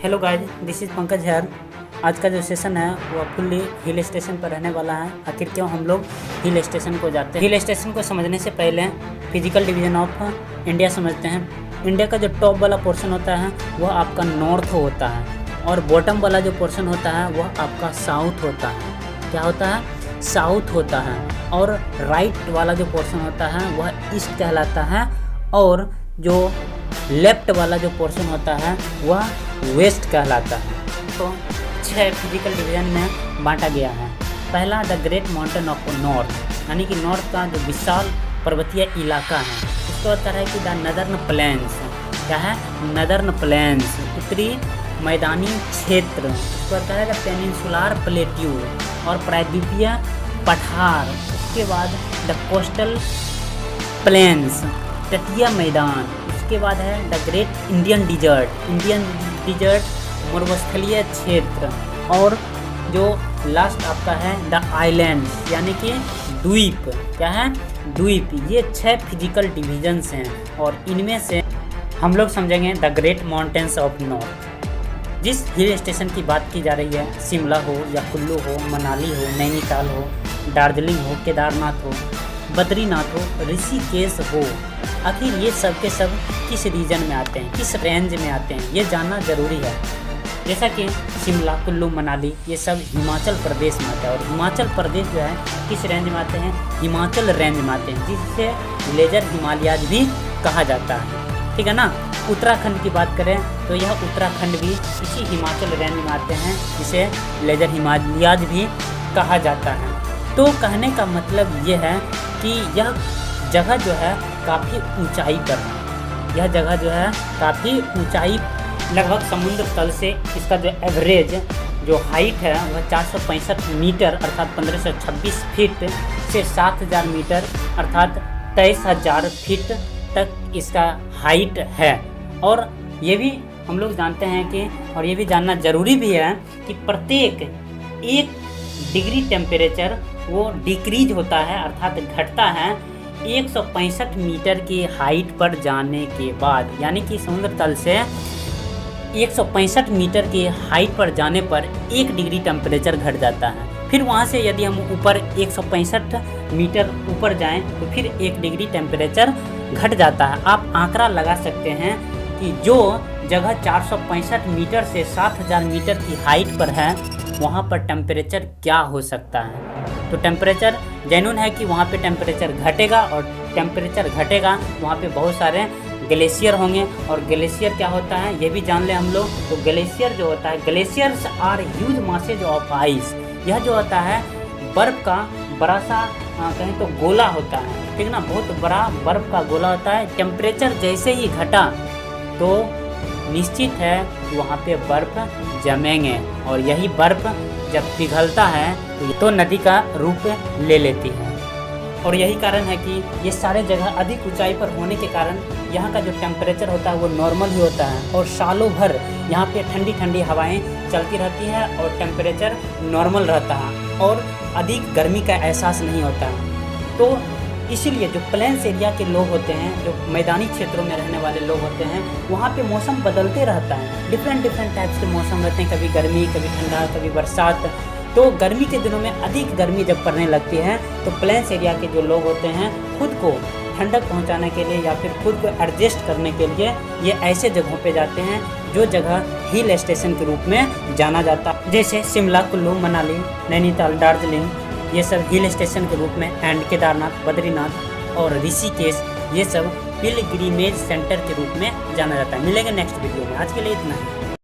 Hello guys, this is Pankaj here. आज का जो सेशन है वो फुल्ली हिल स्टेशन पर रहने वाला है। आखिर क्यों हम लोग हिल स्टेशन को जाते हैं? हिल स्टेशन को समझने से पहले फिजिकल डिवीज़न ऑफ इंडिया समझते हैं। इंडिया का जो टॉप वाला पोर्शन होता है वह आपका नॉर्थ होता है और बॉटम वाला जो पोर्शन होता है वह आपका साउथ होता है। क्या होता है? साउथ होता है। और राइट वाला जो पोर्शन होता है वह ईस्ट कहलाता है और जो लेफ्ट वाला जो पोर्शन होता है वह वेस्ट कहलाता है। तो 6 फिजिकल डिवीजन में बांटा गया है। पहला the great mountain of north, यानी कि नॉर्थ का जो विशाल पर्वतीय इलाका है उसको होता है कि द नदर्न प्लेन्स। क्या है? नदर्न प्लेन्स, उत्तरी मैदानी क्षेत्र। उसको होता है द पेनिनसुलर प्लेट्यू और प्रायद्वीपीय पठार। उसके बाद द कोस्टल प्लेन्स, तटीय मैदान। उसके बाद है the great Indian desert, Indian desert मरुस्थलीय क्षेत्र। और जो लास्ट आपका है द आइलैंड, यानी कि द्वीप। क्या है? द्वीप। ये 6 फिजिकल डिवीजन्स हैं और इनमें से हम लोग समझेंगे the great mountains of north. जिस हिल स्टेशन की बात की जा रही है, शिमला हो या कुल्लू हो, मनाली हो, नैनीताल हो, दार्जिलिंग हो, केदारनाथ हो, बद्रीनाथ हो, ऋषिकेश हो, आखिर ये सब के सब किस रीजन में आते हैं, किस रेंज में आते हैं, ये जानना ज़रूरी है। जैसा कि शिमला, कुल्लू, मनाली ये सब हिमाचल प्रदेश में आते हैं और हिमाचल प्रदेश जो है किस रेंज में आते हैं? हिमाचल रेंज में आते हैं, जिससे लेजर हिमालयाज भी कहा जाता है। ठीक है ना? उत्तराखंड की बात करें तो यह उत्तराखंड भी इसी हिमाचल रेंज में आते हैं, जिसे लेजर हिमालयाज भी कहा जाता है। तो कहने का मतलब ये है कि यह जगह जो है काफ़ी ऊंचाई पर है। यह जगह जो है काफ़ी ऊंचाई, लगभग समुद्र तल से इसका जो एवरेज जो हाइट है वह 465 मीटर अर्थात 1526 फीट से 7000 मीटर अर्थात 23000 फीट तक इसका हाइट है। और ये भी हम लोग जानते हैं कि, और ये भी जानना ज़रूरी भी है कि प्रत्येक 1 डिग्री टेम्परेचर वो डिक्रीज होता है अर्थात घटता है 165 मीटर की हाइट पर जाने के बाद। यानी कि समुद्र तल से 165 मीटर की हाइट पर जाने पर 1 डिग्री टेम्परेचर घट जाता है। फिर वहाँ से यदि हम ऊपर 165 मीटर ऊपर जाएं तो फिर 1 डिग्री टेम्परेचर घट जाता है। आप आंकड़ा लगा सकते हैं कि जो जगह 465 मीटर से 7000 मीटर की हाइट पर है वहाँ पर टेम्परेचर क्या हो सकता है। तो टेम्परेचर जेन्युइन है कि वहाँ पे टेम्परेचर घटेगा और टेम्परेचर घटेगा वहाँ पे बहुत सारे ग्लेशियर होंगे। और ग्लेशियर क्या होता है ये भी जान लें हम लोग। तो ग्लेशियर जो होता है, glaciers are huge masses of ice. यह जो होता है बर्फ़ का बड़ा सा कहें तो गोला होता है। ठीक ना? बहुत बड़ा बर्फ़ का गोला होता है। टेम्परेचर जैसे ही घटा तो निश्चित है वहाँ पे बर्फ़ जमेंगे और यही बर्फ़ जब पिघलता है तो नदी का रूप ले लेती है। और यही कारण है कि ये सारे जगह अधिक ऊंचाई पर होने के कारण यहाँ का जो टेम्परेचर होता है वो नॉर्मल ही होता है और सालों भर यहाँ पे ठंडी ठंडी हवाएं चलती रहती हैं और टेम्परेचर नॉर्मल रहता है और अधिक गर्मी का एहसास नहीं होता है। तो इसीलिए जो प्लेन्स एरिया के लोग होते हैं, जो मैदानी क्षेत्रों में रहने वाले लोग होते हैं, वहाँ पे मौसम बदलते रहता है। डिफरेंट टाइप्स के मौसम रहते हैं, कभी गर्मी, कभी ठंडा, कभी बरसात। तो गर्मी के दिनों में अधिक गर्मी जब पड़ने लगती है तो प्लेन्स एरिया के जो लोग होते हैं खुद को ठंडक पहुंचाने के लिए या फिर खुद को एडजस्ट करने के लिए ये ऐसे जगहों पे जाते हैं जो जगह हिल स्टेशन के रूप में जाना जाता है। जैसे शिमला, कुल्लू, मनाली, नैनीताल, दार्जिलिंग ये सब हिल स्टेशन के रूप में, एंड केदारनाथ, बद्रीनाथ और ऋषिकेश ये सब पिलग्रिमेज सेंटर के रूप में जाना जाता है। मिलेंगे नेक्स्ट वीडियो में। आज के लिए इतना ही।